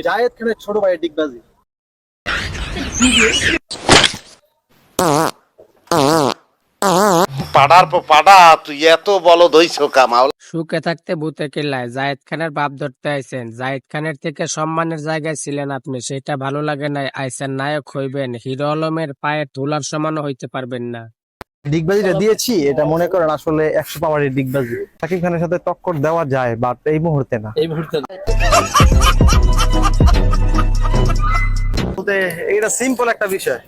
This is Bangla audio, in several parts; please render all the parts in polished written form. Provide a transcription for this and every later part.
জায়েদ খানের ছোট ভাই ডিগবাজি। পাড়ার পর পাড়া তুই এত বলদ হইছ কামাল। সুখে থাকতে ভূতে কিল্লায় জায়েদ খানের বাপ ধরতে আইছেন। জায়েদ খানের থেকে সম্মানের জায়গায় ছিলেন আপনি, সেটা ভালো লাগে নাই। আইছেন নায়ক হইবেন, হিরো আলমের পায়ের ধুলার সমানও হইতে পারবেন না। ডিগবাজিটা দিয়েছি, এটা মনে করেন আসলে 100 পাওয়ারের ডিগবাজি। শাকিব খানের সাথে টক্কর দেওয়া যায়, বাট এই মুহূর্তে না। বলতে এটা সিম্পল একটা বিষয়।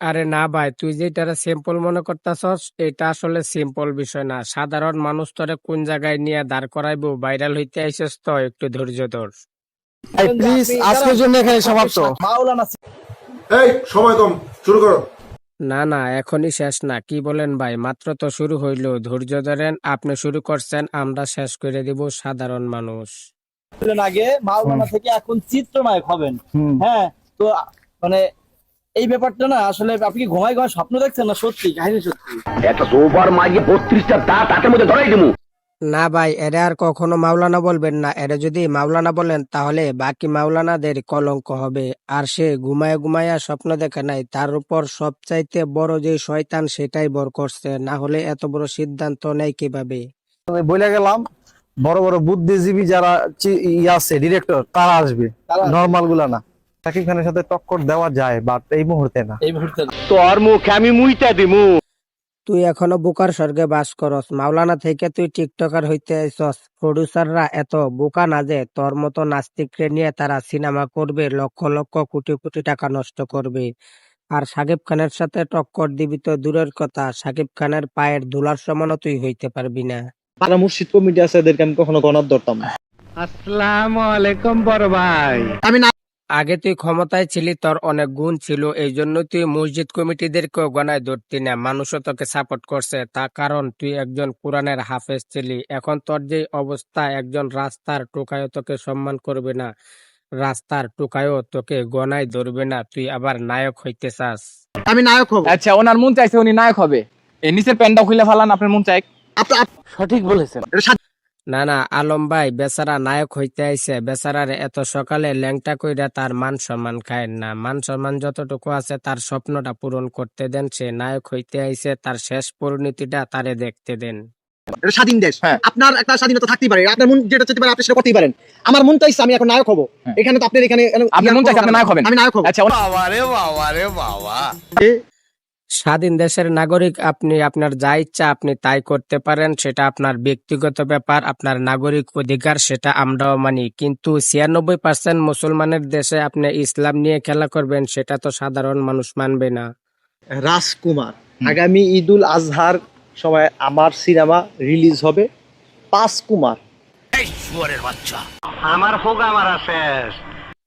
আরে না ভাই, তুই যেটা সিম্পল মনে করতাছস এটা আসলে সিম্পল বিষয় না। সাধারণ মানুষ তোরে কোন জায়গায় নিয়ে দাঁড় করাইবো, ভাইরাল হইতে আইসস তো একটু ধৈর্য ধর। প্লিজ আজকের জন্য এখানে সমাপ্ত। মাওলানা এই সময় কম, শুরু করো। না না, এখনই শেষ না। কি বলেন ভাই, মাত্র তো শুরু হইলো, ধৈর্য ধরেন। আপনি শুরু করছেন, আমরা শেষ করে দিব সাধারণ মানুষ। আগে মাওলানা থেকে এখন চিত্রনায়ক হবেন। হ্যাঁ, তো মানে এই ব্যাপারটা না আসলে আপনি কি ঘুমায় ঘুমায় স্বপ্ন দেখছেন না সত্যি কাহিনী সত্যি? একটা সোফার মাঝে 32টা দাঁত হাতের মধ্যে ধরাই দিমু। না ভাই, এরা আর কখনো মাওলানা বলবেন না। এরা যদি মাওলানা বলেন তাহলে বাকি মাওলানাদের কলঙ্ক হবে। আর সে ঘুমায় ঘুমায়া স্বপ্ন দেখে নাই, তার উপর সবচাইতে বড় যে শয়তান সেটাই বর করছে, না হলে এত বড় সিদ্ধান্ত নেয় কিভাবে? বলে গেলাম, বড় বড় বুদ্ধিজীবী যারা আছে ডিরেক্টর, তারা আসবে, নরমাল গুলা না। শাকিব খানের সাথে টক্কর দেওয়া যায়, বাট এই মুহূর্তে না। তোর মুখে আমি মুইতা দিমু। তুই এখনো বোকার স্বর্গে বাস করস। মাওলানা থেকে তুই টিকটকার হইতে আইসস। প্রডিউসাররা এত বোকা না যে তোর মতো নাস্তিকরে নিয়ে তারা সিনেমা করবে, লক্ষ লক্ষ কোটি কোটি টাকা নষ্ট করবে। আর সাকিব খানের সাথে টক্কর দিবি তো দূরের কথা, সাকিব খানের পায়ের ধুলার সমানও তুই হইতে পারবি না। পাড়া মুর্শিদ কমিটি আছে, এদেরকে আমি কখনো গণার ধরতাম না। আসসালামু আলাইকুম বড় ভাই। আগে তুই ক্ষমতায় ছিলি, তোর অনেক গুণ ছিল, এই জন্য তুই মসজিদ কমিটিদেরকেও গণায় ধরতি না। মানুষও তোকে সাপোর্ট করছে, তা কারণ তুই একজন কোরআনের হাফেজ ছিলি। এখন তোর যে অবস্থা, একজন রাস্তার টোকায়ও তোকে সম্মান করবে না, রাস্তার টোকায়ও তোকে গণায় ধরবে না। তুই আবার নায়ক হইতে চাস? আমি নায়ক হব। আচ্ছা, ওনার মন চাইছে উনি নায়ক হবে, এই নিচের প্যান্টটা খুলে ফেলান, আপনার মন চাই। সঠিক বলেছেন। না না আলম ভাই, বেচারা নায়ক হইতে আইছে, বেচারার এত সকালে ল্যাংটা কইরা তার মান সম্মান খায় না। মান সম্মান যতটুকু আছে তার স্বপ্নটা পূরণ করতে দেন। সে নায়ক হইতে আইছে, তার শেষ পরিণতিটা তারে দেখতে দেন। এটা স্বাধীন দেশ, হ্যাঁ। আপনার একটা স্বাধীনতা থাকতেই পারে, আপনার মন যেটা চাইতে পারে আপনি সেটা করতেই পারেন। আমার মন চাইছে আমি এখন নায়ক হব, এখানে তো আপনার এখানে আপনার মন চাইছে আপনি নায়ক হবেন। আমি নায়ক হব। আচ্ছা, বাবারে বাবারে বাবা। স্বাধীন দেশের নাগরিক আপনি, আপনার যা ইচ্ছা আপনি তাই করতে পারেন, সেটা আপনার ব্যক্তিগত ব্যাপার, আপনার নাগরিক অধিকার, সেটা আমরাও মানি। কিন্তু 96% মুসলমানের দেশে আপনি ইসলাম নিয়ে খেলা করবেন, সেটা তো সাধারণ মানুষ মানবে না। রাজকুমার, আগামী ঈদুল আজহার সময় আমার সিনেমা রিলিজ হবে 5 কুমার। আমার হোগা মারা শেষ।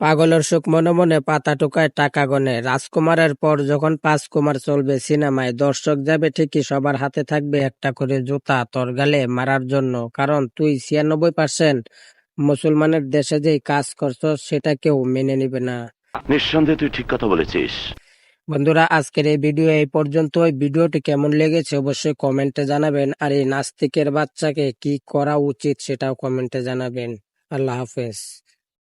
পাগলের সুখ মনে মনে পাতা টোকায় টাকা গনে। রাজকুমারের পর যখন 5 কুমার চলবে সিনেমায়, দর্শক যাবে ঠিকই, সবার হাতে থাকবে একটা করে জুতা তোর গালে মারার জন্য। কারণ তুই 96% মুসলমানের দেশে যে কাজ করছস সেটা কেউ মেনে নিবে না। নিঃসন্দেহে তুই ঠিক কথা বলেছিস। বন্ধুরা, আজকের এই ভিডিও এই পর্যন্ত। ভিডিওটি কেমন লেগেছে অবশ্যই কমেন্টে জানাবেন, আর এই নাস্তিকের বাচ্চাকে কি করা উচিত সেটাও কমেন্টে জানাবেন। আল্লাহ হাফেজ।